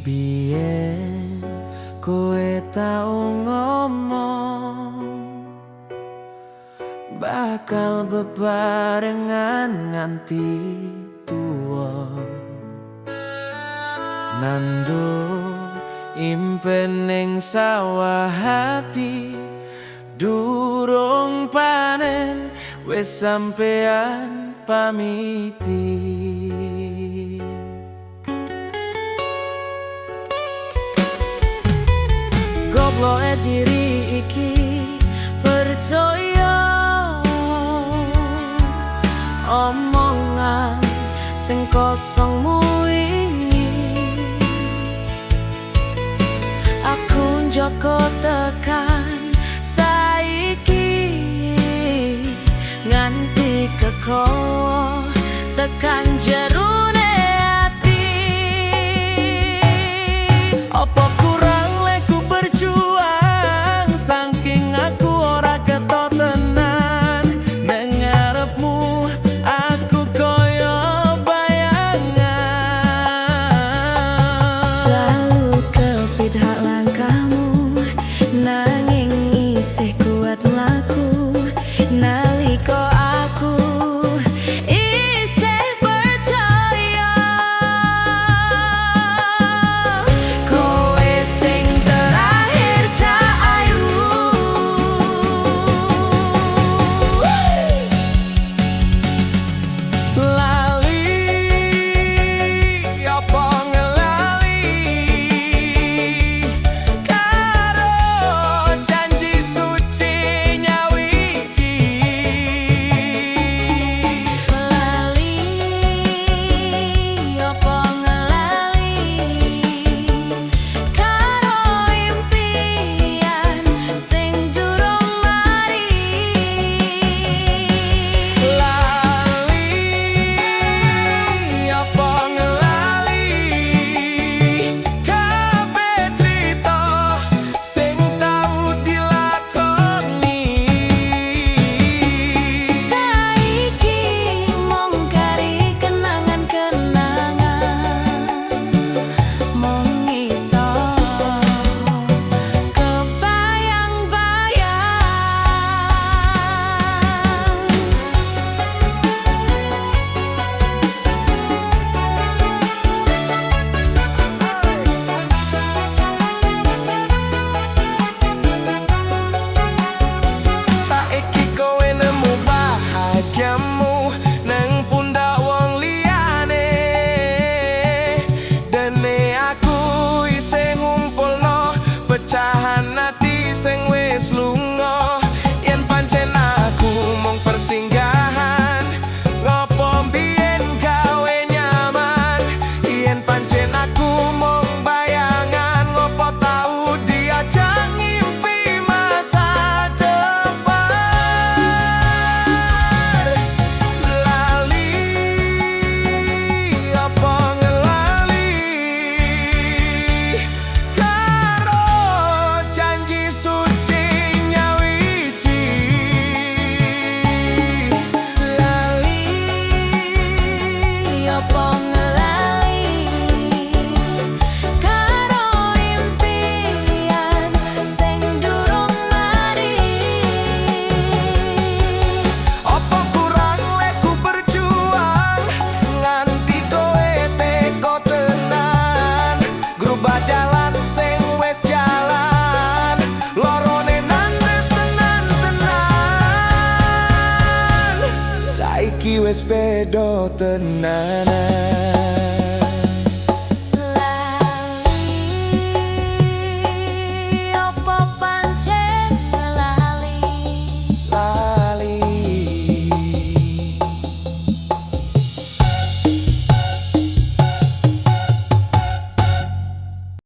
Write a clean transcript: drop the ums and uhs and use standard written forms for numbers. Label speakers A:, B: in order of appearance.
A: Biyen kowe tau ngomong bakal bebarengan nganti tuwa, nandung impen ning sawah hati. Durung panen wis sampean pamiti. Gobloke diri iki percaya omongan sing kosong wingi. Aku njoko tekan saiki nganti kekowo tekan jerone ati. Apa kurang leku berjuang saking aku ora ketok tenan nang ngarepmu aku koyo bayangan. Selalu kepit hak langkahmu nanging isih kuat mlaku naliko aku isih percaya kowe sing terakhir cak ayu. Lali apa ngelali karo janji suci nyawiji. Lali apa ngelali karo impian sing durung mari. Lali apa ngelali kabeh crita sing tau dilakoni. Saiki mung kari kenangan-kenangan mung iso kebayang-bayang. Saiki kowe nemu bahagiamu nang pundak wong liyane. Dene aku isih ngumpulno pecahan ati sing wis lunga. Yen pancen aku mung persinggahan ngopo mbiyen gawe nyaman. Yen pancen aku mung bayangan ngopo tau diajak ngimpi masa depan. Lali apa ngelali karo janji suci nyawiji. Lali apa ngelali karo impian sing durung mari. Apa kurang leku berjuang nganti kowe teko tenan grubah dalan sing wis jalan lorone nang wis tenan-tenan. Saiki wis beda tenanan.